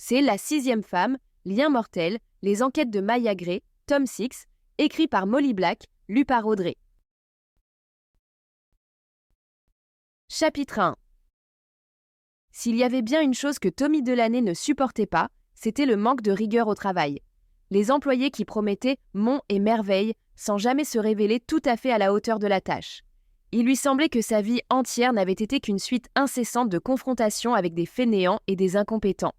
C'est La sixième femme, Lien mortel, les enquêtes de Maya Gray, tome 6, écrit par Molly Black, lu par Audrey. Chapitre 1. S'il y avait bien une chose que Tommy Delaney ne supportait pas, c'était le manque de rigueur au travail. Les employés qui promettaient monts et merveilles sans jamais se révéler tout à fait à la hauteur de la tâche. Il lui semblait que sa vie entière n'avait été qu'une suite incessante de confrontations avec des fainéants et des incompétents.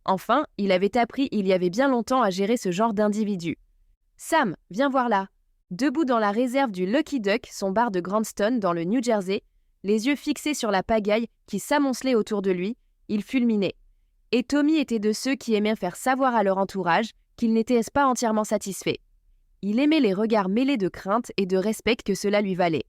Enfin, il avait appris il y avait bien longtemps à gérer ce genre d'individus. « Sam, viens voir là !» Debout dans la réserve du Lucky Duck, son bar de Grandstone dans le New Jersey, les yeux fixés sur la pagaille qui s'amoncelait autour de lui, il fulminait. Et Tommy était de ceux qui aimaient faire savoir à leur entourage qu'ils n'étaient pas entièrement satisfaits. Il aimait les regards mêlés de crainte et de respect que cela lui valait.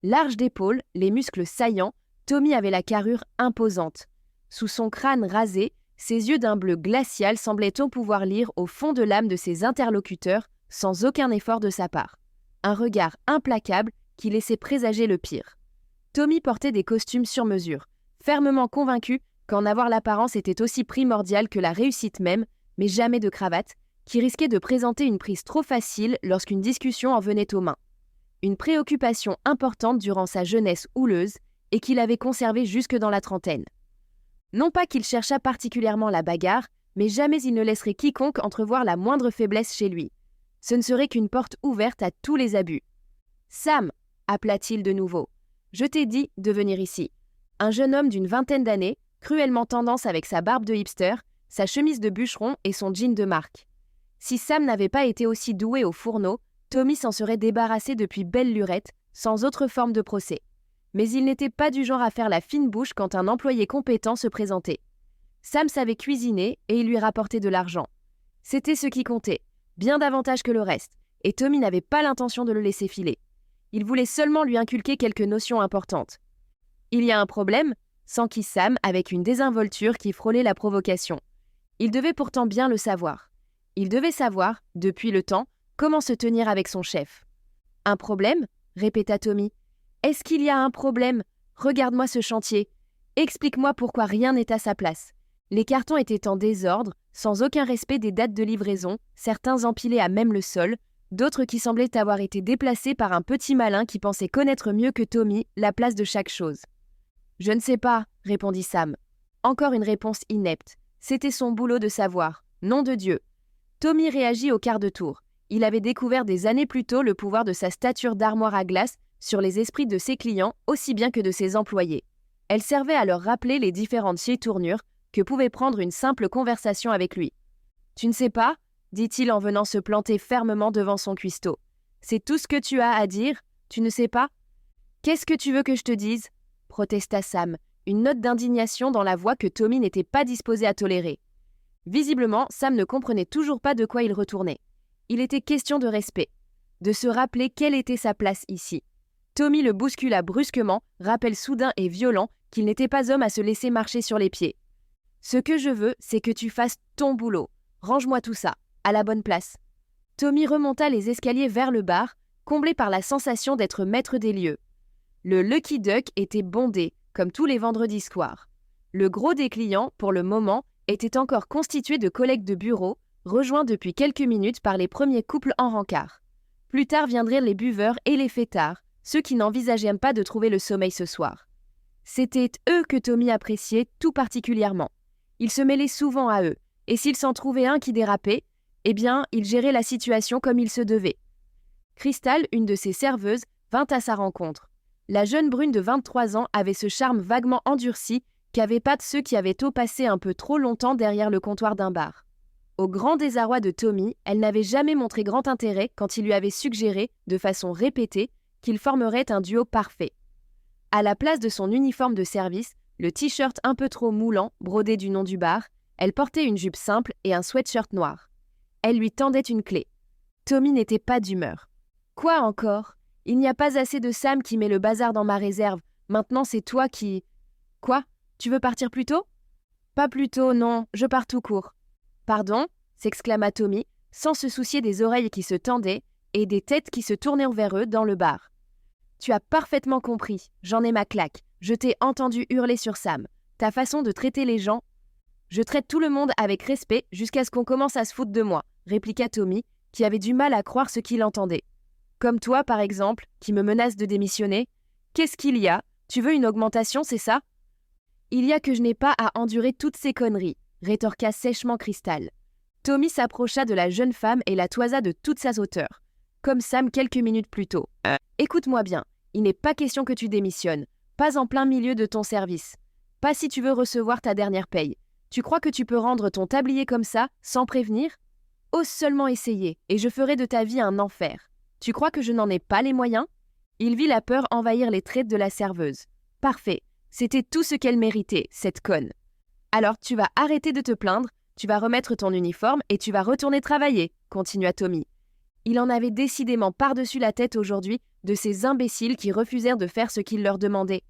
Large d'épaules, les muscles saillants, Tommy avait la carrure imposante. Sous son crâne rasé, ses yeux d'un bleu glacial semblaient au pouvoir lire au fond de l'âme de ses interlocuteurs sans aucun effort de sa part. Un regard implacable qui laissait présager le pire. Tommy portait des costumes sur mesure, fermement convaincu qu'en avoir l'apparence était aussi primordial que la réussite même, mais jamais de cravate, qui risquait de présenter une prise trop facile lorsqu'une discussion en venait aux mains. Une préoccupation importante durant sa jeunesse houleuse et qu'il avait conservée jusque dans la trentaine. Non pas qu'il cherchât particulièrement la bagarre, mais jamais il ne laisserait quiconque entrevoir la moindre faiblesse chez lui. Ce ne serait qu'une porte ouverte à tous les abus. « Sam !» appela-t-il de nouveau. « Je t'ai dit de venir ici. » Un jeune homme d'une vingtaine d'années, cruellement tendance avec sa barbe de hipster, sa chemise de bûcheron et son jean de marque. Si Sam n'avait pas été aussi doué au fourneau, Tommy s'en serait débarrassé depuis belle lurette, sans autre forme de procès. Mais il n'était pas du genre à faire la fine bouche quand un employé compétent se présentait. Sam savait cuisiner et il lui rapportait de l'argent. C'était ce qui comptait, bien davantage que le reste, et Tommy n'avait pas l'intention de le laisser filer. Il voulait seulement lui inculquer quelques notions importantes. « Il y a un problème ?» s'enquit Sam avec une désinvolture qui frôlait la provocation. Il devait pourtant bien le savoir. Il devait savoir, depuis le temps, comment se tenir avec son chef. « Un problème ?» répéta Tommy. « Est-ce qu'il y a un problème ? Regarde-moi ce chantier. Explique-moi pourquoi rien n'est à sa place. » Les cartons étaient en désordre, sans aucun respect des dates de livraison, certains empilés à même le sol, d'autres qui semblaient avoir été déplacés par un petit malin qui pensait connaître mieux que Tommy la place de chaque chose. « Je ne sais pas, » répondit Sam. Encore une réponse inepte. C'était son boulot de savoir. Nom de Dieu. Tommy réagit au quart de tour. Il avait découvert des années plus tôt le pouvoir de sa stature d'armoire à glace sur les esprits de ses clients aussi bien que de ses employés. Elle servait à leur rappeler les différentes tournures que pouvait prendre une simple conversation avec lui. « Tu ne sais pas ?» dit-il en venant se planter fermement devant son cuistot. « C'est tout ce que tu as à dire ? Tu ne sais pas ? » « Qu'est-ce que tu veux que je te dise ?» protesta Sam, une note d'indignation dans la voix que Tommy n'était pas disposé à tolérer. Visiblement, Sam ne comprenait toujours pas de quoi il retournait. Il était question de respect, de se rappeler quelle était sa place ici. Tommy le bouscula brusquement, rappel soudain et violent qu'il n'était pas homme à se laisser marcher sur les pieds. « Ce que je veux, c'est que tu fasses ton boulot. Range-moi tout ça, à la bonne place. » Tommy remonta les escaliers vers le bar, comblé par la sensation d'être maître des lieux. Le Lucky Duck était bondé, comme tous les vendredis soirs. Le gros des clients, pour le moment, était encore constitué de collègues de bureau, rejoints depuis quelques minutes par les premiers couples en rencard. Plus tard viendraient les buveurs et les fêtards, ceux qui n'envisageaient pas de trouver le sommeil ce soir. C'était eux que Tommy appréciait tout particulièrement. Il se mêlait souvent à eux, et s'il s'en trouvait un qui dérapait, eh bien, il gérait la situation comme il se devait. Crystal, une de ses serveuses, vint à sa rencontre. La jeune brune de 23 ans avait ce charme vaguement endurci qu'avaient pas de ceux qui avaient tôt passé un peu trop longtemps derrière le comptoir d'un bar. Au grand désarroi de Tommy, elle n'avait jamais montré grand intérêt quand il lui avait suggéré, de façon répétée, qu'ils formeraient un duo parfait. À la place de son uniforme de service, le t-shirt un peu trop moulant, brodé du nom du bar, elle portait une jupe simple et un sweatshirt noir. Elle lui tendait une clé. Tommy n'était pas d'humeur. « Quoi encore ? Il n'y a pas assez de Sam qui met le bazar dans ma réserve. Maintenant, c'est toi qui... » « Quoi ? Tu veux partir plus tôt ? » ?»« Pas plus tôt, non. Je pars tout court. »« Pardon ?» s'exclama Tommy, sans se soucier des oreilles qui se tendaient et des têtes qui se tournaient vers eux dans le bar. « Tu as parfaitement compris. J'en ai ma claque. Je t'ai entendu hurler sur Sam. Ta façon de traiter les gens... » Je traite tout le monde avec respect jusqu'à ce qu'on commence à se foutre de moi, répliqua Tommy, qui avait du mal à croire ce qu'il entendait. Comme toi, par exemple, qui me menace de démissionner. Qu'est-ce qu'il y a? Tu veux une augmentation, c'est ça? Il y a que je n'ai pas à endurer toutes ces conneries, rétorqua sèchement Crystal. Tommy s'approcha de la jeune femme et la toisa de toute sa hauteur, comme Sam quelques minutes plus tôt. Écoute-moi bien, il n'est pas question que tu démissionnes, pas en plein milieu de ton service. Pas si tu veux recevoir ta dernière paye. Tu crois que tu peux rendre ton tablier comme ça, sans prévenir? Ose seulement essayer, et je ferai de ta vie un enfer. Tu crois que je n'en ai pas les moyens? Il vit la peur envahir les traits de la serveuse. Parfait, c'était tout ce qu'elle méritait, cette conne. Alors tu vas arrêter de te plaindre, tu vas remettre ton uniforme et tu vas retourner travailler, continua Tommy. Il en avait décidément par-dessus la tête aujourd'hui de ces imbéciles qui refusèrent de faire ce qu'il leur demandait.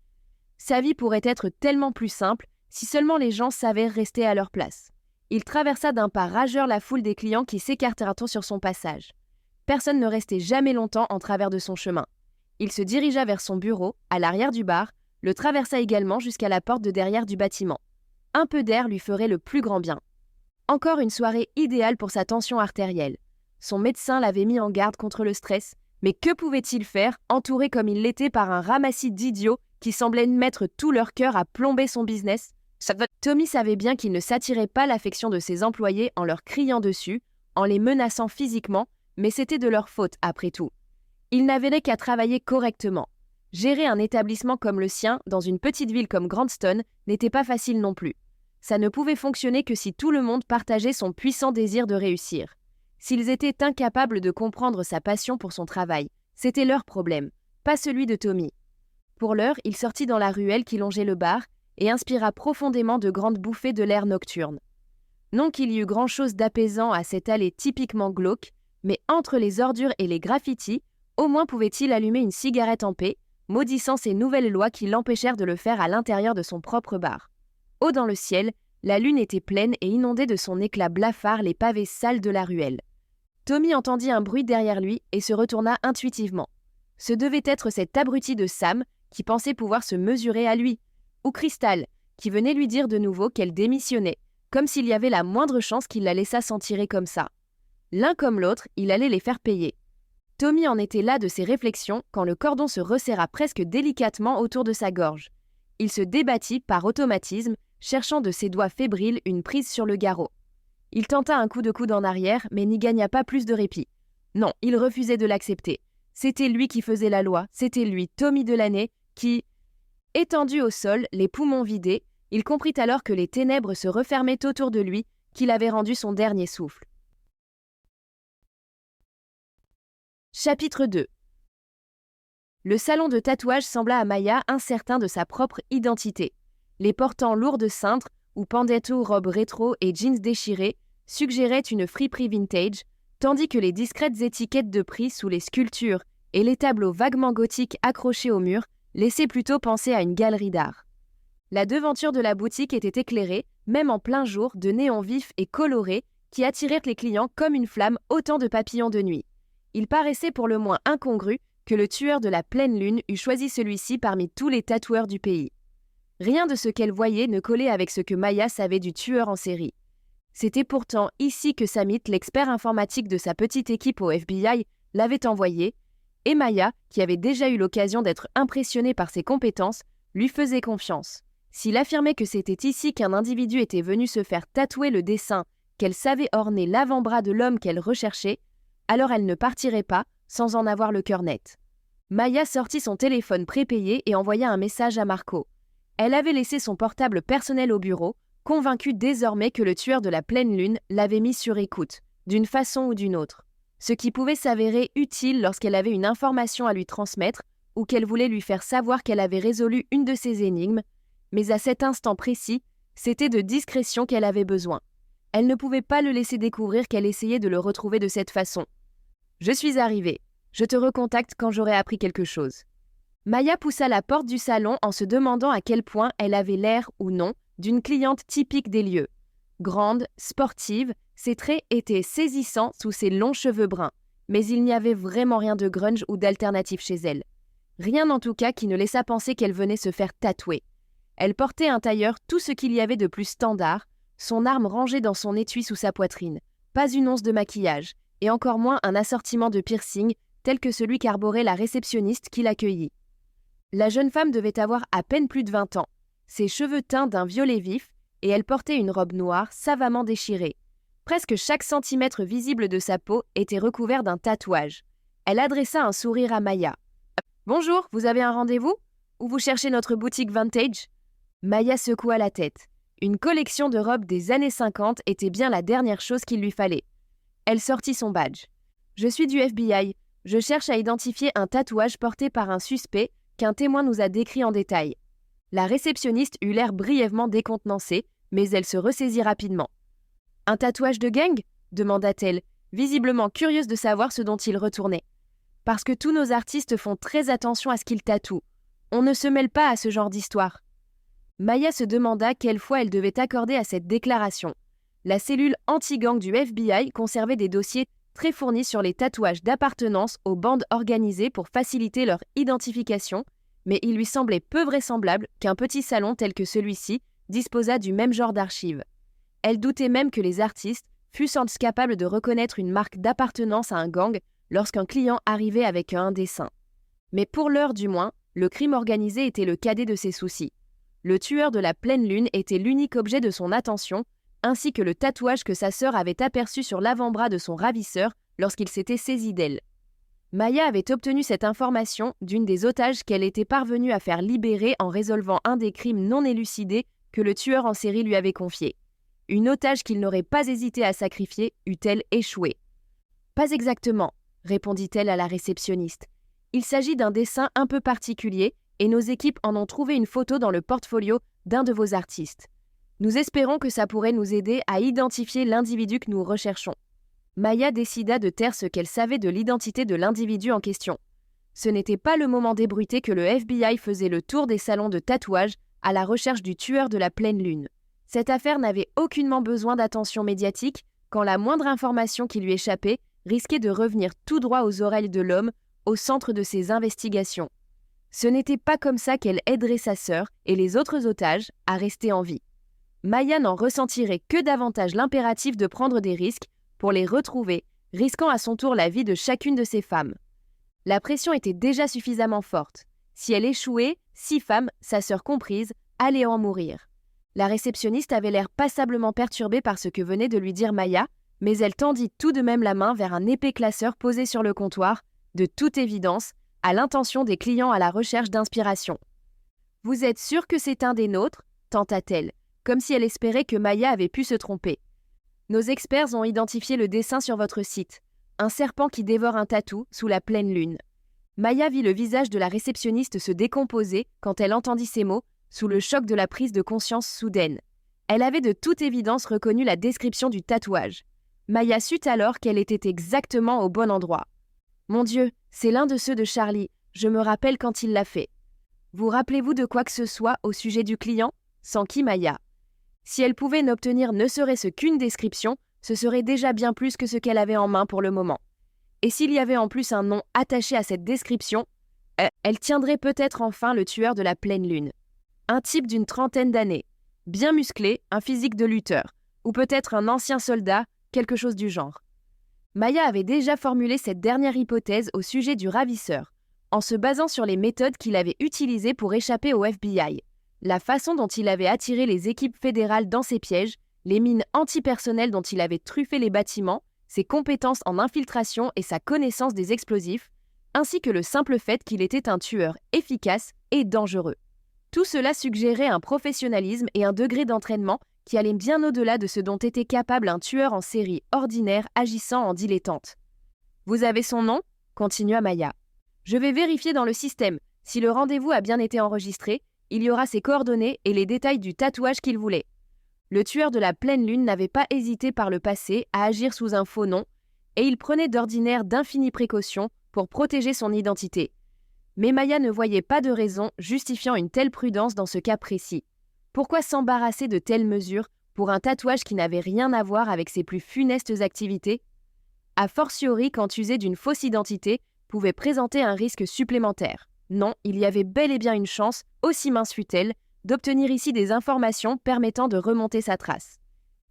Sa vie pourrait être tellement plus simple si seulement les gens savaient rester à leur place. Il traversa d'un pas rageur la foule des clients qui s'écartèrent sur son passage. Personne ne restait jamais longtemps en travers de son chemin. Il se dirigea vers son bureau, à l'arrière du bar, le traversa également jusqu'à la porte de derrière du bâtiment. Un peu d'air lui ferait le plus grand bien. Encore une soirée idéale pour sa tension artérielle. Son médecin l'avait mis en garde contre le stress, mais que pouvait-il faire, entouré comme il l'était par un ramassis d'idiots qui semblaient mettre tout leur cœur à plomber son business? Tommy savait bien qu'il ne s'attirait pas l'affection de ses employés en leur criant dessus, en les menaçant physiquement, mais c'était de leur faute après tout. Il n'avait qu'à travailler correctement. Gérer un établissement comme le sien, dans une petite ville comme Grandstone, n'était pas facile non plus. Ça ne pouvait fonctionner que si tout le monde partageait son puissant désir de réussir. S'ils étaient incapables de comprendre sa passion pour son travail, c'était leur problème, pas celui de Tommy. Pour l'heure, il sortit dans la ruelle qui longeait le bar et inspira profondément de grandes bouffées de l'air nocturne. Non qu'il y eût grand-chose d'apaisant à cette allée typiquement glauque, mais entre les ordures et les graffitis, au moins pouvait-il allumer une cigarette en paix, maudissant ces nouvelles lois qui l'empêchèrent de le faire à l'intérieur de son propre bar. Haut dans le ciel, la lune était pleine et inondait de son éclat blafard les pavés sales de la ruelle. Tommy entendit un bruit derrière lui et se retourna intuitivement. Ce devait être cet abruti de Sam qui pensait pouvoir se mesurer à lui, ou Crystal, qui venait lui dire de nouveau qu'elle démissionnait, comme s'il y avait la moindre chance qu'il la laissât s'en tirer comme ça. L'un comme l'autre, il allait les faire payer. Tommy en était là de ses réflexions quand le cordon se resserra presque délicatement autour de sa gorge. Il se débattit par automatisme, cherchant de ses doigts fébriles une prise sur le garrot. Il tenta un coup de coude en arrière, mais n'y gagna pas plus de répit. Non, il refusait de l'accepter. C'était lui qui faisait la loi, c'était lui, Tommy Delaney, qui... Étendu au sol, les poumons vidés, il comprit alors que les ténèbres se refermaient autour de lui, qu'il avait rendu son dernier souffle. Chapitre 2. Le salon de tatouage sembla à Maya incertain de sa propre identité. Les portants lourdes cintres, ou pandetto robes rétro et jeans déchirés, suggéraient une friperie vintage, tandis que les discrètes étiquettes de prix sous les sculptures et les tableaux vaguement gothiques accrochés au mur laissaient plutôt penser à une galerie d'art. La devanture de la boutique était éclairée, même en plein jour, de néons vifs et colorés qui attirèrent les clients comme une flamme, autant de papillons de nuit. Il paraissait pour le moins incongru que le tueur de la pleine lune eût choisi celui-ci parmi tous les tatoueurs du pays. Rien de ce qu'elle voyait ne collait avec ce que Maya savait du tueur en série. C'était pourtant ici que Samit, l'expert informatique de sa petite équipe au FBI, l'avait envoyé, et Maya, qui avait déjà eu l'occasion d'être impressionnée par ses compétences, lui faisait confiance. S'il affirmait que c'était ici qu'un individu était venu se faire tatouer le dessin qu'elle savait orner l'avant-bras de l'homme qu'elle recherchait, alors elle ne partirait pas sans en avoir le cœur net. Maya sortit son téléphone prépayé et envoya un message à Marco. Elle avait laissé son portable personnel au bureau, convaincue désormais que le tueur de la pleine lune l'avait mis sur écoute, d'une façon ou d'une autre. Ce qui pouvait s'avérer utile lorsqu'elle avait une information à lui transmettre ou qu'elle voulait lui faire savoir qu'elle avait résolu une de ses énigmes, mais à cet instant précis, c'était de discrétion qu'elle avait besoin. Elle ne pouvait pas le laisser découvrir qu'elle essayait de le retrouver de cette façon. « Je suis arrivée. Je te recontacte quand j'aurai appris quelque chose. » Maya poussa la porte du salon en se demandant à quel point elle avait l'air, ou non, d'une cliente typique des lieux. Grande, sportive, ses traits étaient saisissants sous ses longs cheveux bruns, mais il n'y avait vraiment rien de grunge ou d'alternatif chez elle. Rien en tout cas qui ne laissa penser qu'elle venait se faire tatouer. Elle portait un tailleur tout ce qu'il y avait de plus standard, son arme rangée dans son étui sous sa poitrine, pas une once de maquillage, et encore moins un assortiment de piercings tel que celui qu'arborait la réceptionniste qui l'accueillit. La jeune femme devait avoir à peine plus de 20 ans, ses cheveux teints d'un violet vif, et elle portait une robe noire savamment déchirée. Presque chaque centimètre visible de sa peau était recouvert d'un tatouage. Elle adressa un sourire à Maya. « Bonjour, vous avez un rendez-vous ? Ou vous cherchez notre boutique vintage ?» Maya secoua la tête. Une collection de robes des années 50 était bien la dernière chose qu'il lui fallait. Elle sortit son badge. « Je suis du FBI. Je cherche à identifier un tatouage porté par un suspect qu'un témoin nous a décrit en détail. » La réceptionniste eut l'air brièvement décontenancée, mais elle se ressaisit rapidement. « Un tatouage de gang ?» demanda-t-elle, visiblement curieuse de savoir ce dont il retournait. « Parce que tous nos artistes font très attention à ce qu'ils tatouent. On ne se mêle pas à ce genre d'histoire. » Maya se demanda quelle foi elle devait accorder à cette déclaration. La cellule anti-gang du FBI conservait des dossiers très fournis sur les tatouages d'appartenance aux bandes organisées pour faciliter leur identification, mais il lui semblait peu vraisemblable qu'un petit salon tel que celui-ci disposât du même genre d'archives. Elle doutait même que les artistes fussent capables de reconnaître une marque d'appartenance à un gang lorsqu'un client arrivait avec un dessin. Mais pour l'heure du moins, le crime organisé était le cadet de ses soucis. Le tueur de la pleine lune était l'unique objet de son attention, ainsi que le tatouage que sa sœur avait aperçu sur l'avant-bras de son ravisseur lorsqu'il s'était saisi d'elle. Maya avait obtenu cette information d'une des otages qu'elle était parvenue à faire libérer en résolvant un des crimes non élucidés que le tueur en série lui avait confié. Une otage qu'il n'aurait pas hésité à sacrifier eût-elle échoué. « Pas exactement », répondit-elle à la réceptionniste. « Il s'agit d'un dessin un peu particulier et nos équipes en ont trouvé une photo dans le portfolio d'un de vos artistes. Nous espérons que ça pourrait nous aider à identifier l'individu que nous recherchons. » Maya décida de taire ce qu'elle savait de l'identité de l'individu en question. Ce n'était pas le moment d'ébruiter que le FBI faisait le tour des salons de tatouage à la recherche du tueur de la pleine lune. Cette affaire n'avait aucunement besoin d'attention médiatique quand la moindre information qui lui échappait risquait de revenir tout droit aux oreilles de l'homme au centre de ses investigations. Ce n'était pas comme ça qu'elle aiderait sa sœur et les autres otages à rester en vie. Maya n'en ressentirait que davantage l'impératif de prendre des risques pour les retrouver, risquant à son tour la vie de chacune de ces femmes. La pression était déjà suffisamment forte. Si elle échouait, 6 femmes, sa sœur comprise, allaient en mourir. La réceptionniste avait l'air passablement perturbée par ce que venait de lui dire Maya, mais elle tendit tout de même la main vers un épais classeur posé sur le comptoir, de toute évidence, à l'intention des clients à la recherche d'inspiration. « Vous êtes sûr que c'est un des nôtres ?» tenta-t-elle, comme si elle espérait que Maya avait pu se tromper. « Nos experts ont identifié le dessin sur votre site. Un serpent qui dévore un tatou sous la pleine lune. » Maya vit le visage de la réceptionniste se décomposer quand elle entendit ces mots, sous le choc de la prise de conscience soudaine. Elle avait de toute évidence reconnu la description du tatouage. Maya sut alors qu'elle était exactement au bon endroit. « Mon Dieu, c'est l'un de ceux de Charlie, je me rappelle quand il l'a fait. » « Vous rappelez-vous de quoi que ce soit au sujet du client ?» s'enquit Maya. Si elle pouvait n'obtenir ne serait-ce qu'une description, ce serait déjà bien plus que ce qu'elle avait en main pour le moment. Et s'il y avait en plus un nom attaché à cette description, elle tiendrait peut-être enfin le tueur de la pleine lune. Un type d'une trentaine d'années, bien musclé, un physique de lutteur, ou peut-être un ancien soldat, quelque chose du genre. Maya avait déjà formulé cette dernière hypothèse au sujet du ravisseur, en se basant sur les méthodes qu'il avait utilisées pour échapper au FBI, la façon dont il avait attiré les équipes fédérales dans ses pièges, les mines antipersonnelles dont il avait truffé les bâtiments, ses compétences en infiltration et sa connaissance des explosifs, ainsi que le simple fait qu'il était un tueur efficace et dangereux. Tout cela suggérait un professionnalisme et un degré d'entraînement qui allaient bien au-delà de ce dont était capable un tueur en série ordinaire agissant en dilettante. « Vous avez son nom ?» continua Maya. « Je vais vérifier dans le système. Si le rendez-vous a bien été enregistré, il y aura ses coordonnées et les détails du tatouage qu'il voulait. » Le tueur de la pleine lune n'avait pas hésité par le passé à agir sous un faux nom, et il prenait d'ordinaire d'infinies précautions pour protéger son identité. Mais Maya ne voyait pas de raison justifiant une telle prudence dans ce cas précis. Pourquoi s'embarrasser de telles mesures pour un tatouage qui n'avait rien à voir avec ses plus funestes activités ? A fortiori quand user d'une fausse identité pouvait présenter un risque supplémentaire. Non, il y avait bel et bien une chance, aussi mince fût-elle, d'obtenir ici des informations permettant de remonter sa trace.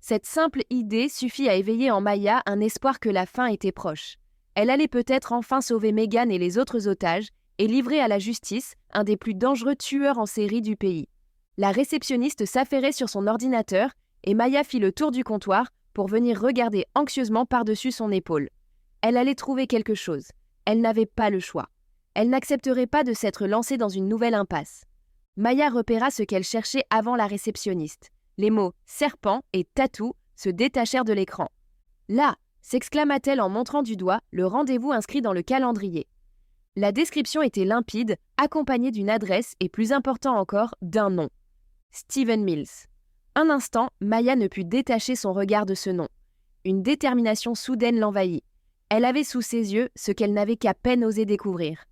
Cette simple idée suffit à éveiller en Maya un espoir que la fin était proche. Elle allait peut-être enfin sauver Megan et les autres otages et livrer à la justice un des plus dangereux tueurs en série du pays. La réceptionniste s'affairait sur son ordinateur et Maya fit le tour du comptoir pour venir regarder anxieusement par-dessus son épaule. Elle allait trouver quelque chose. Elle n'avait pas le choix. Elle n'accepterait pas de s'être lancée dans une nouvelle impasse. Maya repéra ce qu'elle cherchait avant la réceptionniste. Les mots « serpent » et « tatou » se détachèrent de l'écran. Là, s'exclama-t-elle en montrant du doigt le rendez-vous inscrit dans le calendrier. La description était limpide, accompagnée d'une adresse et, plus important encore, d'un nom. Steven Mills. Un instant, Maya ne put détacher son regard de ce nom. Une détermination soudaine l'envahit. Elle avait sous ses yeux ce qu'elle n'avait qu'à peine osé découvrir.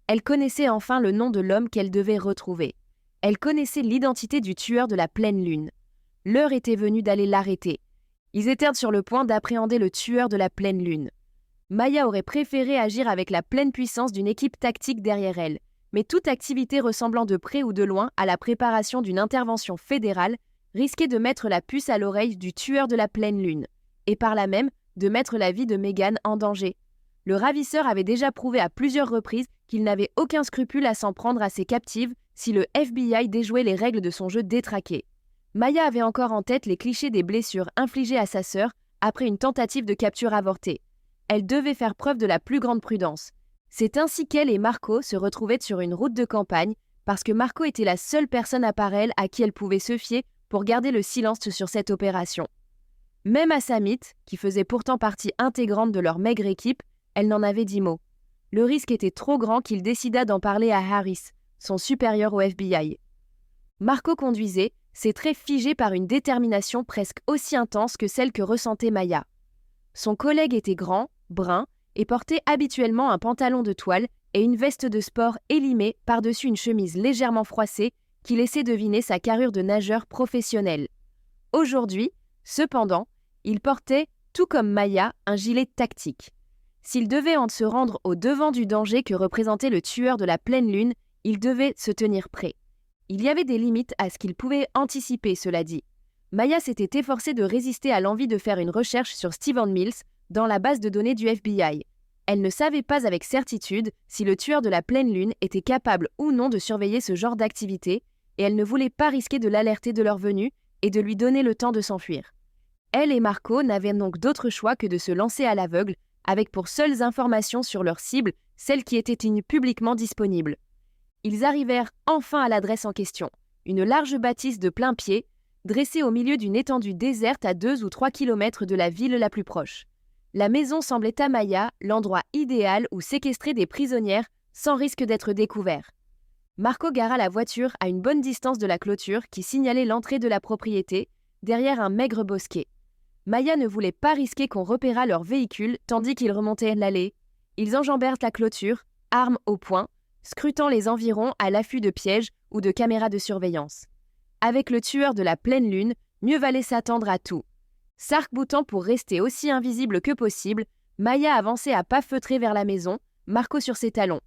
Elle connaissait enfin le nom de l'homme qu'elle devait retrouver. Elle connaissait l'identité du tueur de la pleine lune. L'heure était venue d'aller l'arrêter. Ils étaient sur le point d'appréhender le tueur de la pleine lune. Maya aurait préféré agir avec la pleine puissance d'une équipe tactique derrière elle, mais toute activité ressemblant de près ou de loin à la préparation d'une intervention fédérale risquait de mettre la puce à l'oreille du tueur de la pleine lune, et par là même de mettre la vie de Megan en danger. Le ravisseur avait déjà prouvé à plusieurs reprises qu'il n'avait aucun scrupule à s'en prendre à ses captives si le FBI déjouait les règles de son jeu détraqué. Maya avait encore en tête les clichés des blessures infligées à sa sœur après une tentative de capture avortée. Elle devait faire preuve de la plus grande prudence. C'est ainsi qu'elle et Marco se retrouvaient sur une route de campagne, parce que Marco était la seule personne à part elle à qui elle pouvait se fier pour garder le silence sur cette opération. Même à Samit, qui faisait pourtant partie intégrante de leur maigre équipe, elle n'en avait dit mot. Le risque était trop grand qu'il décida d'en parler à Harris, son supérieur au FBI. Marco conduisait, ses traits figés par une détermination presque aussi intense que celle que ressentait Maya. Son collègue était grand, brun, et portait habituellement un pantalon de toile et une veste de sport élimée par-dessus une chemise légèrement froissée qui laissait deviner sa carrure de nageur professionnel. Aujourd'hui, cependant, il portait, tout comme Maya, un gilet tactique. S'il devait en se rendre au devant du danger que représentait le tueur de la pleine lune, il devait se tenir prêt. Il y avait des limites à ce qu'il pouvait anticiper, cela dit. Maya s'était efforcée de résister à l'envie de faire une recherche sur Steven Mills dans la base de données du FBI. Elle ne savait pas avec certitude si le tueur de la pleine lune était capable ou non de surveiller ce genre d'activité, et elle ne voulait pas risquer de l'alerter de leur venue et de lui donner le temps de s'enfuir. Elle et Marco n'avaient donc d'autre choix que de se lancer à l'aveugle, avec pour seules informations sur leur cible celles qui étaient publiquement disponibles. Ils arrivèrent enfin à l'adresse en question, une large bâtisse de plain pied, dressée au milieu d'une étendue déserte à 2 ou 3 kilomètres de la ville la plus proche. La maison semblait à Maya l'endroit idéal où séquestrer des prisonnières sans risque d'être découvert. Marco gara la voiture à une bonne distance de la clôture qui signalait l'entrée de la propriété, derrière un maigre bosquet. Maya ne voulait pas risquer qu'on repérât leur véhicule tandis qu'ils remontaient l'allée. Ils enjambèrent la clôture, armes au poing, scrutant les environs à l'affût de pièges ou de caméras de surveillance. Avec le tueur de la pleine lune, mieux valait s'attendre à tout. S'arc-boutant pour rester aussi invisible que possible, Maya avançait à pas feutrés vers la maison, Marco sur ses talons.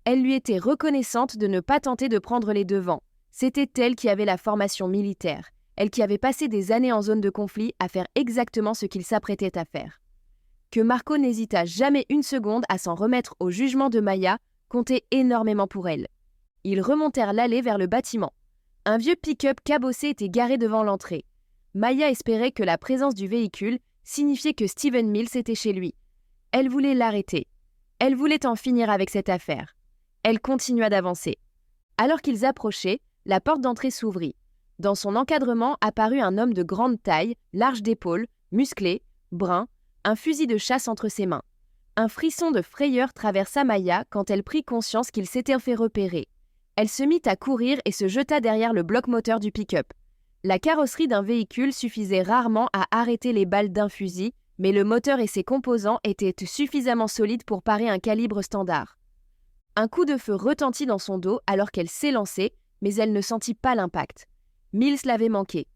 Elle lui était reconnaissante de ne pas tenter de prendre les devants. C'était elle qui avait la formation militaire, elle qui avait passé des années en zone de conflit à faire exactement ce qu'il s'apprêtait à faire. Que Marco n'hésita jamais une seconde à s'en remettre au jugement de Maya comptait énormément pour elle. Ils remontèrent l'allée vers le bâtiment. Un vieux pick-up cabossé était garé devant l'entrée. Maya espérait que la présence du véhicule signifiait que Steven Mills était chez lui. Elle voulait l'arrêter. Elle voulait en finir avec cette affaire. Elle continua d'avancer. Alors qu'ils approchaient, la porte d'entrée s'ouvrit. Dans son encadrement apparut un homme de grande taille, large d'épaules, musclé, brun, un fusil de chasse entre ses mains. Un frisson de frayeur traversa Maya quand elle prit conscience qu'il s'était fait repérer. Elle se mit à courir et se jeta derrière le bloc moteur du pick-up. La carrosserie d'un véhicule suffisait rarement à arrêter les balles d'un fusil, mais le moteur et ses composants étaient suffisamment solides pour parer un calibre standard. Un coup de feu retentit dans son dos alors qu'elle s'élançait, mais elle ne sentit pas l'impact. Mills l'avait manqué.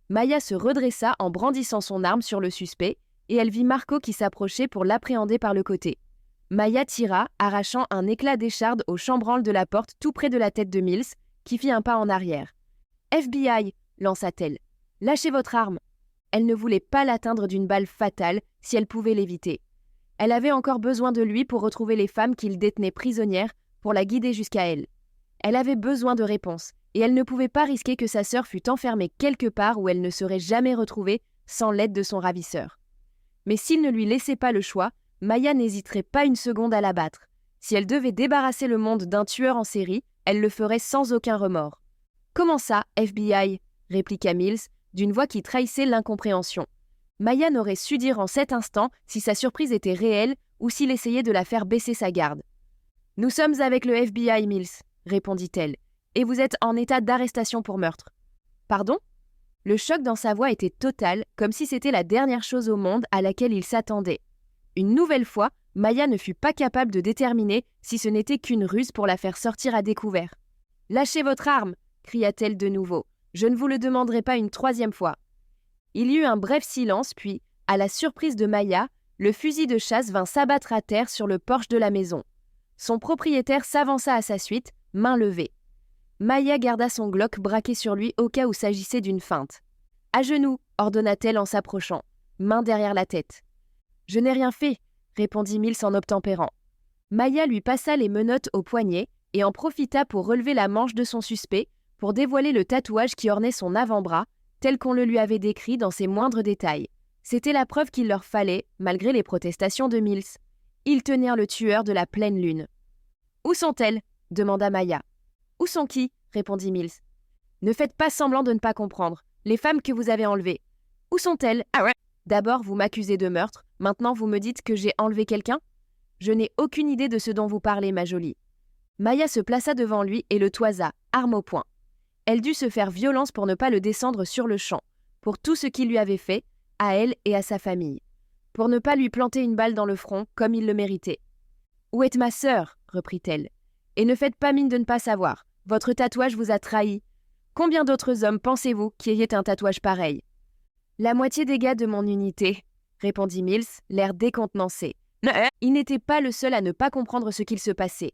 Maya se redressa en brandissant son arme sur le suspect, et elle vit Marco qui s'approchait pour l'appréhender par le côté. Maya tira, arrachant un éclat d'écharde au chambranle de la porte tout près de la tête de Mills, qui fit un pas en arrière. « FBI !» lança-t-elle. « Lâchez votre arme !» elle ne voulait pas l'atteindre d'une balle fatale si elle pouvait l'éviter. Elle avait encore besoin de lui pour retrouver les femmes qu'il détenait prisonnières, pour la guider jusqu'à elle. Elle avait besoin de réponses, et elle ne pouvait pas risquer que sa sœur fût enfermée quelque part où elle ne serait jamais retrouvée sans l'aide de son ravisseur. Mais s'il ne lui laissait pas le choix, Maya n'hésiterait pas une seconde à l'abattre. Si elle devait débarrasser le monde d'un tueur en série, elle le ferait sans aucun remords. « Comment ça, FBI ?» répliqua Mills, d'une voix qui trahissait l'incompréhension. Maya n'aurait su dire en cet instant si sa surprise était réelle ou s'il essayait de la faire baisser sa garde. « Nous sommes avec le FBI, Mills, » répondit-elle, « et vous êtes en état d'arrestation pour meurtre. »« Pardon ?» Le choc dans sa voix était total, comme si c'était la dernière chose au monde à laquelle il s'attendait. Une nouvelle fois, Maya ne fut pas capable de déterminer si ce n'était qu'une ruse pour la faire sortir à découvert. « Lâchez votre arme !» cria-t-elle de nouveau. « Je ne vous le demanderai pas une troisième fois. » Il y eut un bref silence, puis, à la surprise de Maya, le fusil de chasse vint s'abattre à terre sur le porche de la maison. Son propriétaire s'avança à sa suite, main levée. Maya garda son Glock braqué sur lui au cas où s'agissait d'une feinte. « À genoux !» ordonna-t-elle en s'approchant, main derrière la tête. « Je n'ai rien fait !» répondit Mills en obtempérant. Maya lui passa les menottes au poignet et en profita pour relever la manche de son suspect, pour dévoiler le tatouage qui ornait son avant-bras, tel qu'on le lui avait décrit dans ses moindres détails. C'était la preuve qu'il leur fallait, malgré les protestations de Mills. Ils tenaient le tueur de la pleine lune. « Où sont-elles » demanda Maya. « Où sont qui » répondit Mills. « Ne faites pas semblant de ne pas comprendre. Les femmes que vous avez enlevées. Où sont-elles ? Ah ouais. D'abord, vous m'accusez de meurtre. Maintenant, vous me dites que j'ai enlevé quelqu'un ? Je n'ai aucune idée de ce dont vous parlez, ma jolie. » Maya se plaça devant lui et le toisa, arme au poing. Elle dut se faire violence pour ne pas le descendre sur le champ, pour tout ce qu'il lui avait fait, à elle et à sa famille. Pour ne pas lui planter une balle dans le front, comme il le méritait. « Où est ma sœur ?» reprit-elle. « Et ne faites pas mine de ne pas savoir. Votre tatouage vous a trahi. Combien d'autres hommes pensez-vous qui ayez un tatouage pareil ?»« La moitié des gars de mon unité, » répondit Mills, l'air décontenancé. Il n'était pas le seul à ne pas comprendre ce qu'il se passait.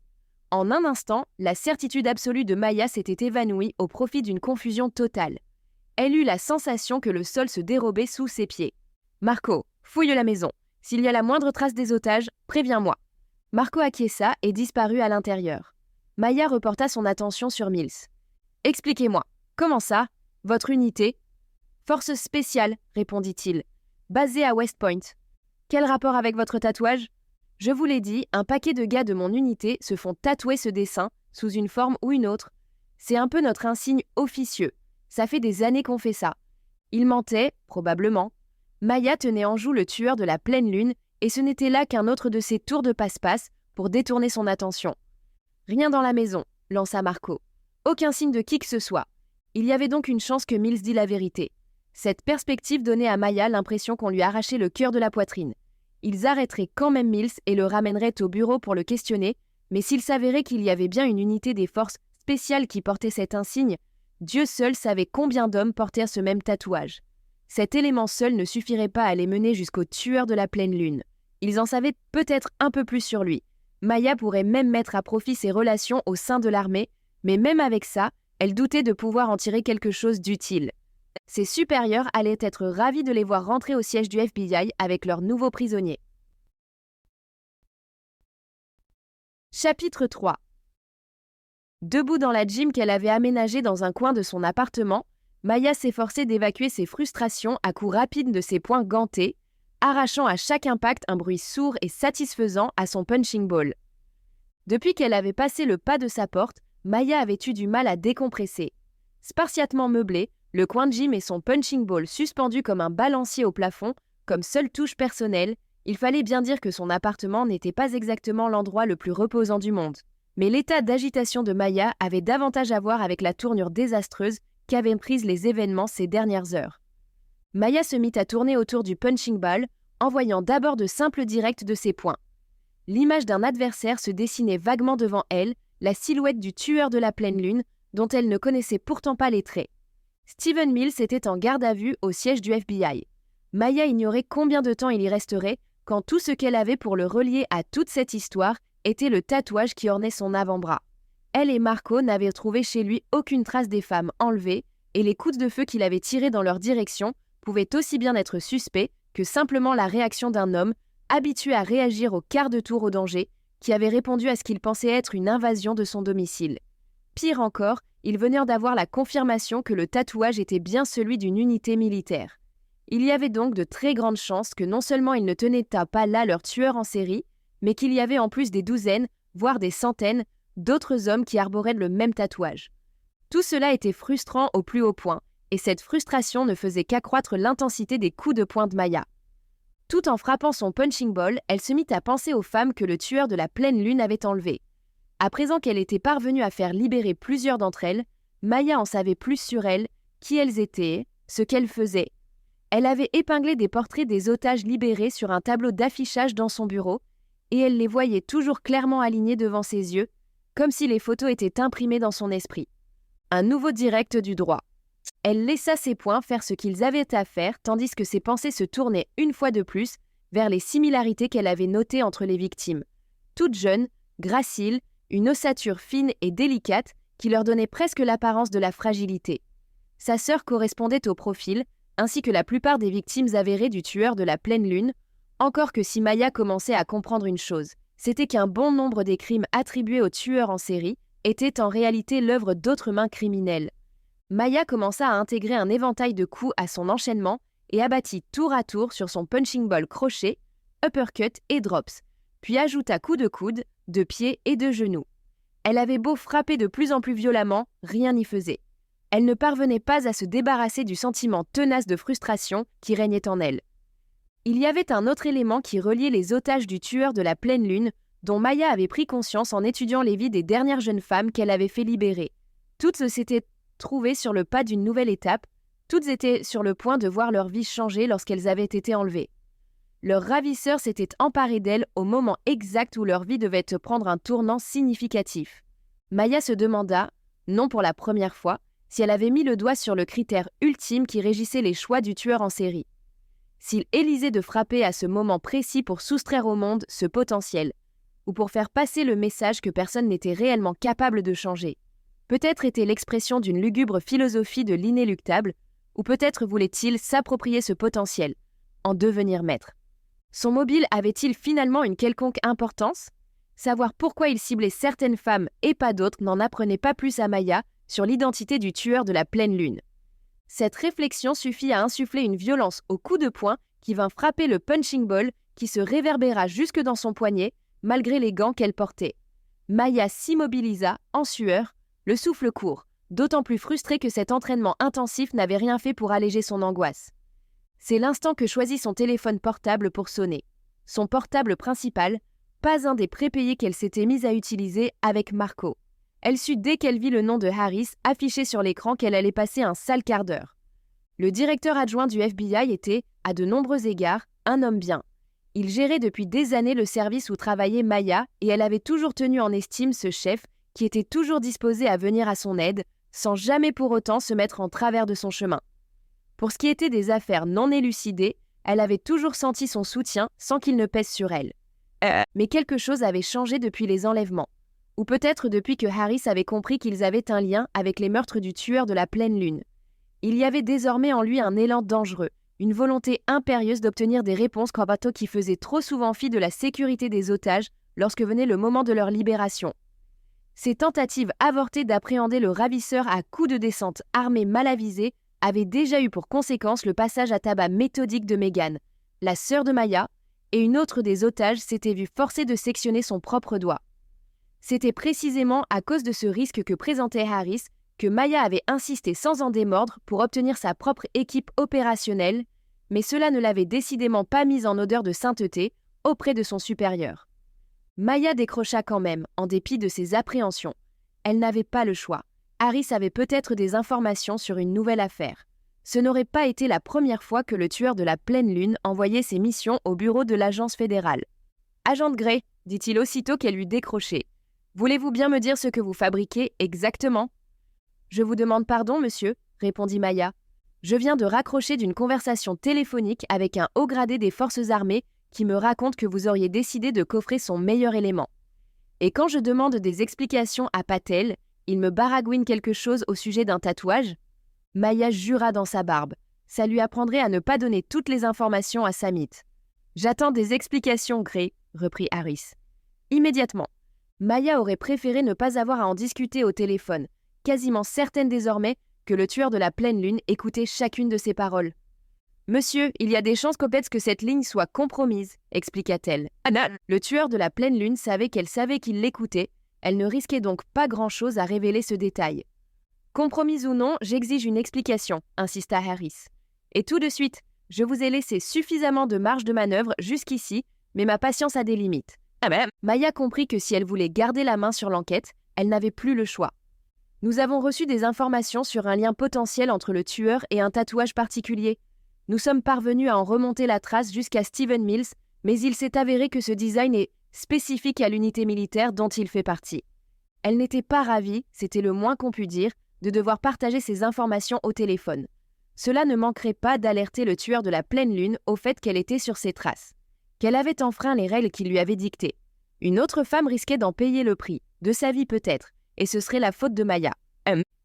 En un instant, la certitude absolue de Maya s'était évanouie au profit d'une confusion totale. Elle eut la sensation que le sol se dérobait sous ses pieds. « Marco, fouille la maison. S'il y a la moindre trace des otages, préviens-moi. » Marco acquiesça et disparut à l'intérieur. Maya reporta son attention sur Mills. « Expliquez-moi, comment ça ? Votre unité ?»« Force spéciale, répondit-il. Basée à West Point. Quel rapport avec votre tatouage ? Je vous l'ai dit, un paquet de gars de mon unité se font tatouer ce dessin, sous une forme ou une autre. C'est un peu notre insigne officieux. Ça fait des années qu'on fait ça. » Il mentait, probablement. Maya tenait en joue le tueur de la pleine lune, et ce n'était là qu'un autre de ses tours de passe-passe pour détourner son attention. « Rien dans la maison, » lança Marco. « Aucun signe de qui que ce soit. » Il y avait donc une chance que Mills dît la vérité. Cette perspective donnait à Maya l'impression qu'on lui arrachait le cœur de la poitrine. Ils arrêteraient quand même Mills et le ramèneraient au bureau pour le questionner, mais s'il s'avérait qu'il y avait bien une unité des forces spéciales qui portait cet insigne, Dieu seul savait combien d'hommes portèrent ce même tatouage. Cet élément seul ne suffirait pas à les mener jusqu'au tueur de la pleine lune. Ils en savaient peut-être un peu plus sur lui. Maya pourrait même mettre à profit ses relations au sein de l'armée, mais même avec ça, elle doutait de pouvoir en tirer quelque chose d'utile. Ses supérieurs allaient être ravis de les voir rentrer au siège du FBI avec leurs nouveaux prisonniers. Chapitre 3. Debout dans la gym qu'elle avait aménagée dans un coin de son appartement, Maya s'efforçait d'évacuer ses frustrations à coups rapides de ses poings gantés, arrachant à chaque impact un bruit sourd et satisfaisant à son punching ball. Depuis qu'elle avait passé le pas de sa porte, Maya avait eu du mal à décompresser. Spartiatement meublé, le coin de gym et son punching ball suspendu comme un balancier au plafond, comme seule touche personnelle, il fallait bien dire que son appartement n'était pas exactement l'endroit le plus reposant du monde. Mais l'état d'agitation de Maya avait davantage à voir avec la tournure désastreuse qu'avaient prise les événements ces dernières heures. Maya se mit à tourner autour du punching ball, envoyant d'abord de simples directs de ses poings. L'image d'un adversaire se dessinait vaguement devant elle, la silhouette du tueur de la pleine lune, dont elle ne connaissait pourtant pas les traits. Stephen Mills était en garde à vue au siège du FBI. Maya ignorait combien de temps il y resterait quand tout ce qu'elle avait pour le relier à toute cette histoire était le tatouage qui ornait son avant-bras. Elle et Marco n'avaient trouvé chez lui aucune trace des femmes enlevées et les coups de feu qu'il avait tirés dans leur direction pouvait aussi bien être suspect que simplement la réaction d'un homme habitué à réagir au quart de tour au danger, qui avait répondu à ce qu'il pensait être une invasion de son domicile. Pire encore, ils venèrent d'avoir la confirmation que le tatouage était bien celui d'une unité militaire. Il y avait donc de très grandes chances que non seulement ils ne tenaient pas là leur tueur en série, mais qu'il y avait en plus des douzaines, voire des centaines, d'autres hommes qui arboraient le même tatouage. Tout cela était frustrant au plus haut point, et cette frustration ne faisait qu'accroître l'intensité des coups de poing de Maya. Tout en frappant son punching ball, elle se mit à penser aux femmes que le tueur de la pleine lune avait enlevées. À présent qu'elle était parvenue à faire libérer plusieurs d'entre elles, Maya en savait plus sur elles, qui elles étaient, ce qu'elles faisaient. Elle avait épinglé des portraits des otages libérés sur un tableau d'affichage dans son bureau, et elle les voyait toujours clairement alignés devant ses yeux, comme si les photos étaient imprimées dans son esprit. Un nouveau direct du droit. Elle laissa ses poings faire ce qu'ils avaient à faire, tandis que ses pensées se tournaient une fois de plus vers les similarités qu'elle avait notées entre les victimes. Toutes jeunes, graciles, une ossature fine et délicate qui leur donnait presque l'apparence de la fragilité. Sa sœur correspondait au profil, ainsi que la plupart des victimes avérées du tueur de la pleine lune, encore que si Maya commençait à comprendre une chose, c'était qu'un bon nombre des crimes attribués au tueur en série étaient en réalité l'œuvre d'autres mains criminelles. Maya commença à intégrer un éventail de coups à son enchaînement et abattit tour à tour sur son punching ball crochet, uppercut et drops, puis ajouta coups de coude, de pied et de genoux. Elle avait beau frapper de plus en plus violemment, rien n'y faisait. Elle ne parvenait pas à se débarrasser du sentiment tenace de frustration qui régnait en elle. Il y avait un autre élément qui reliait les otages du tueur de la pleine lune, dont Maya avait pris conscience en étudiant les vies des dernières jeunes femmes qu'elle avait fait libérer. Toutes s'étaient trouvées sur le pas d'une nouvelle étape, toutes étaient sur le point de voir leur vie changer lorsqu'elles avaient été enlevées. Leur ravisseur s'était emparé d'elles au moment exact où leur vie devait prendre un tournant significatif. Maya se demanda, non pour la première fois, si elle avait mis le doigt sur le critère ultime qui régissait les choix du tueur en série. S'il élisait de frapper à ce moment précis pour soustraire au monde ce potentiel, ou pour faire passer le message que personne n'était réellement capable de changer. Peut-être était l'expression d'une lugubre philosophie de l'inéluctable, ou peut-être voulait-il s'approprier ce potentiel, en devenir maître. Son mobile avait-il finalement une quelconque importance ? Savoir pourquoi il ciblait certaines femmes et pas d'autres n'en apprenait pas plus à Maya sur l'identité du tueur de la pleine lune. Cette réflexion suffit à insuffler une violence au coup de poing qui vint frapper le punching ball qui se réverbéra jusque dans son poignet, malgré les gants qu'elle portait. Maya s'immobilisa, en sueur, le souffle court, d'autant plus frustrée que cet entraînement intensif n'avait rien fait pour alléger son angoisse. C'est l'instant que choisit son téléphone portable pour sonner. Son portable principal, pas un des prépayés qu'elle s'était mise à utiliser avec Marco. Elle sut dès qu'elle vit le nom de Harris affiché sur l'écran qu'elle allait passer un sale quart d'heure. Le directeur adjoint du FBI était, à de nombreux égards, un homme bien. Il gérait depuis des années le service où travaillait Maya et elle avait toujours tenu en estime ce chef qui était toujours disposé à venir à son aide, sans jamais pour autant se mettre en travers de son chemin. Pour ce qui était des affaires non élucidées, elle avait toujours senti son soutien sans qu'il ne pèse sur elle. Mais quelque chose avait changé depuis les enlèvements. Ou peut-être depuis que Harris avait compris qu'ils avaient un lien avec les meurtres du tueur de la pleine lune. Il y avait désormais en lui un élan dangereux, une volonté impérieuse d'obtenir des réponses quant à qui faisait trop souvent fi de la sécurité des otages lorsque venait le moment de leur libération. Ces tentatives avortées d'appréhender le ravisseur à coups de descente armée mal avisée avaient déjà eu pour conséquence le passage à tabac méthodique de Megan, la sœur de Maya, et une autre des otages s'était vue forcée de sectionner son propre doigt. C'était précisément à cause de ce risque que présentait Harris que Maya avait insisté sans en démordre pour obtenir sa propre équipe opérationnelle, mais cela ne l'avait décidément pas mise en odeur de sainteté auprès de son supérieur. Maya décrocha quand même, en dépit de ses appréhensions. Elle n'avait pas le choix. Harris avait peut-être des informations sur une nouvelle affaire. Ce n'aurait pas été la première fois que le tueur de la pleine lune envoyait ses missions au bureau de l'agence fédérale. « Agent Gray », dit-il aussitôt qu'elle eut décroché. « Voulez-vous bien me dire ce que vous fabriquez exactement ?»« Je vous demande pardon, monsieur, » répondit Maya. « Je viens de raccrocher d'une conversation téléphonique avec un haut gradé des forces armées qui me raconte que vous auriez décidé de coffrer son meilleur élément. Et quand je demande des explications à Patel, il me baragouine quelque chose au sujet d'un tatouage ?» Maya jura dans sa barbe. Ça lui apprendrait à ne pas donner toutes les informations à Samit. J'attends des explications, Gray, reprit Harris. Immédiatement. Maya aurait préféré ne pas avoir à en discuter au téléphone, quasiment certaine désormais que le tueur de la pleine lune écoutait chacune de ses paroles. Monsieur, il y a des chances qu'au-pète que cette ligne soit compromise, expliqua-t-elle. Anna, le tueur de la pleine lune savait qu'elle savait qu'il l'écoutait, elle ne risquait donc pas grand-chose à révéler ce détail. Compromise ou non, j'exige une explication, insista Harris. Et tout de suite, je vous ai laissé suffisamment de marge de manœuvre jusqu'ici, mais ma patience a des limites. Ah ben. Maya comprit que si elle voulait garder la main sur l'enquête, elle n'avait plus le choix. Nous avons reçu des informations sur un lien potentiel entre le tueur et un tatouage particulier. Nous sommes parvenus à en remonter la trace jusqu'à Steven Mills, mais il s'est avéré que ce design est spécifique à l'unité militaire dont il fait partie. Elle n'était pas ravie, c'était le moins qu'on pût dire, de devoir partager ces informations au téléphone. Cela ne manquerait pas d'alerter le tueur de la pleine lune au fait qu'elle était sur ses traces, qu'elle avait enfreint les règles qu'il lui avait dictées. Une autre femme risquait d'en payer le prix, de sa vie peut-être, et ce serait la faute de Maya.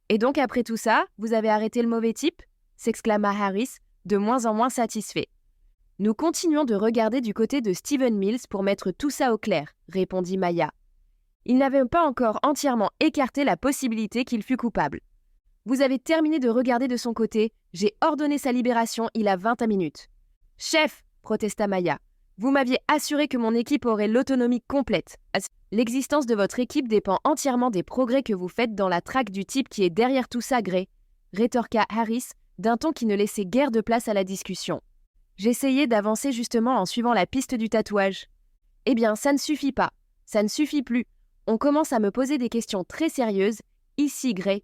Et donc après tout ça, vous avez arrêté le mauvais type ? S'exclama Harris, de moins en moins satisfait. Nous continuons de regarder du côté de Steven Mills pour mettre tout ça au clair, répondit Maya. Il n'avait pas encore entièrement écarté la possibilité qu'il fût coupable. Vous avez terminé de regarder de son côté, j'ai ordonné sa libération il a 20 minutes. Chef, protesta Maya, vous m'aviez assuré que mon équipe aurait l'autonomie complète. L'existence de votre équipe dépend entièrement des progrès que vous faites dans la traque du type qui est derrière tout ça, Gray, rétorqua Harris d'un ton qui ne laissait guère de place à la discussion. J'essayais d'avancer justement en suivant la piste du tatouage. Eh bien, ça ne suffit pas. Ça ne suffit plus. On commence à me poser des questions très sérieuses. Ici, Gray.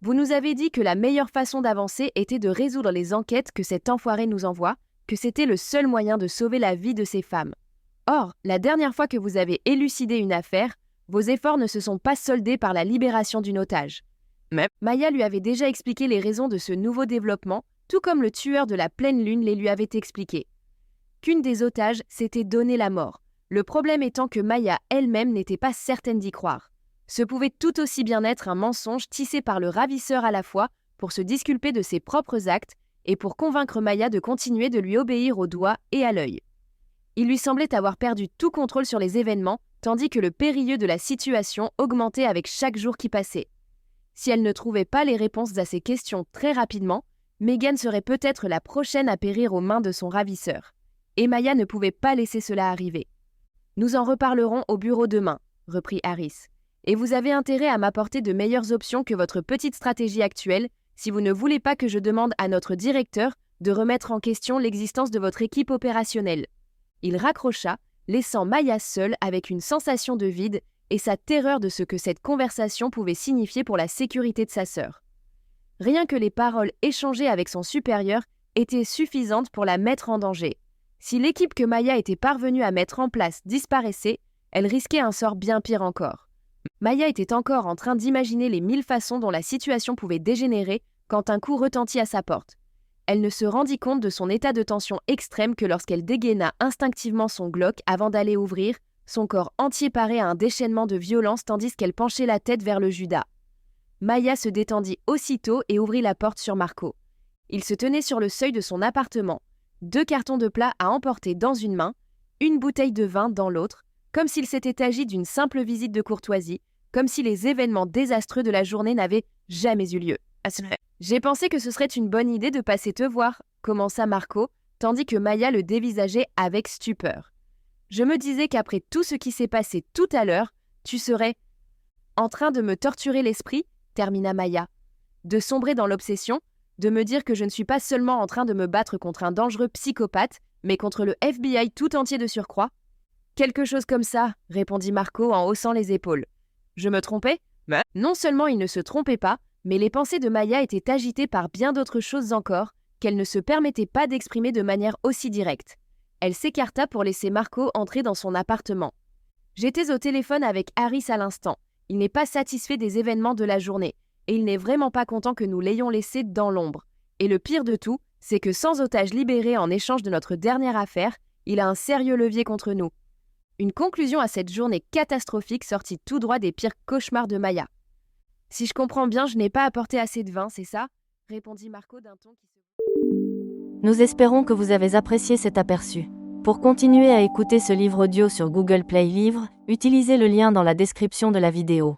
Vous nous avez dit que la meilleure façon d'avancer était de résoudre les enquêtes que cet enfoiré nous envoie, que c'était le seul moyen de sauver la vie de ces femmes. Or, la dernière fois que vous avez élucidé une affaire, vos efforts ne se sont pas soldés par la libération d'une otage. Mais Maya lui avait déjà expliqué les raisons de ce nouveau développement, tout comme le tueur de la pleine lune les lui avait expliquées. Qu'une des otages s'était donné la mort, le problème étant que Maya elle-même n'était pas certaine d'y croire. Ce pouvait tout aussi bien être un mensonge tissé par le ravisseur à la fois pour se disculper de ses propres actes et pour convaincre Maya de continuer de lui obéir au doigt et à l'œil. Il lui semblait avoir perdu tout contrôle sur les événements, tandis que le périlleux de la situation augmentait avec chaque jour qui passait. Si elle ne trouvait pas les réponses à ces questions très rapidement, Megan serait peut-être la prochaine à périr aux mains de son ravisseur. Et Maya ne pouvait pas laisser cela arriver. « Nous en reparlerons au bureau demain », reprit Harris. « Et vous avez intérêt à m'apporter de meilleures options que votre petite stratégie actuelle si vous ne voulez pas que je demande à notre directeur de remettre en question l'existence de votre équipe opérationnelle. » Il raccrocha, laissant Maya seule avec une sensation de vide et sa terreur de ce que cette conversation pouvait signifier pour la sécurité de sa sœur. Rien que les paroles échangées avec son supérieur étaient suffisantes pour la mettre en danger. Si l'équipe que Maya était parvenue à mettre en place disparaissait, elle risquait un sort bien pire encore. Maya était encore en train d'imaginer les 1000 façons dont la situation pouvait dégénérer quand un coup retentit à sa porte. Elle ne se rendit compte de son état de tension extrême que lorsqu'elle dégaina instinctivement son Glock avant d'aller ouvrir, son corps entier paré à un déchaînement de violence tandis qu'elle penchait la tête vers le Judas. Maya se détendit aussitôt et ouvrit la porte sur Marco. Il se tenait sur le seuil de son appartement, 2 cartons de plats à emporter dans une main, une bouteille de vin dans l'autre, comme s'il s'était agi d'une simple visite de courtoisie, comme si les événements désastreux de la journée n'avaient jamais eu lieu. « J'ai pensé que ce serait une bonne idée de passer te voir », commença Marco, tandis que Maya le dévisageait avec stupeur. « Je me disais qu'après tout ce qui s'est passé tout à l'heure, tu serais en train de me torturer l'esprit, termina Maya. De sombrer dans l'obsession, de me dire que je ne suis pas seulement en train de me battre contre un dangereux psychopathe, mais contre le FBI tout entier de surcroît. Quelque chose comme ça, répondit Marco en haussant les épaules. Je me trompais ? Mais non seulement il ne se trompait pas, mais les pensées de Maya étaient agitées par bien d'autres choses encore, qu'elle ne se permettait pas d'exprimer de manière aussi directe. Elle s'écarta pour laisser Marco entrer dans son appartement. J'étais au téléphone avec Harris à l'instant. Il n'est pas satisfait des événements de la journée, et il n'est vraiment pas content que nous l'ayons laissé dans l'ombre. Et le pire de tout, c'est que sans otage libéré en échange de notre dernière affaire, il a un sérieux levier contre nous. Une conclusion à cette journée catastrophique sortie tout droit des pires cauchemars de Maya. Si je comprends bien, je n'ai pas apporté assez de vin, c'est ça ? répondit Marco d'un ton qui se... Nous espérons que vous avez apprécié cet aperçu. Pour continuer à écouter ce livre audio sur Google Play Livres, utilisez le lien dans la description de la vidéo.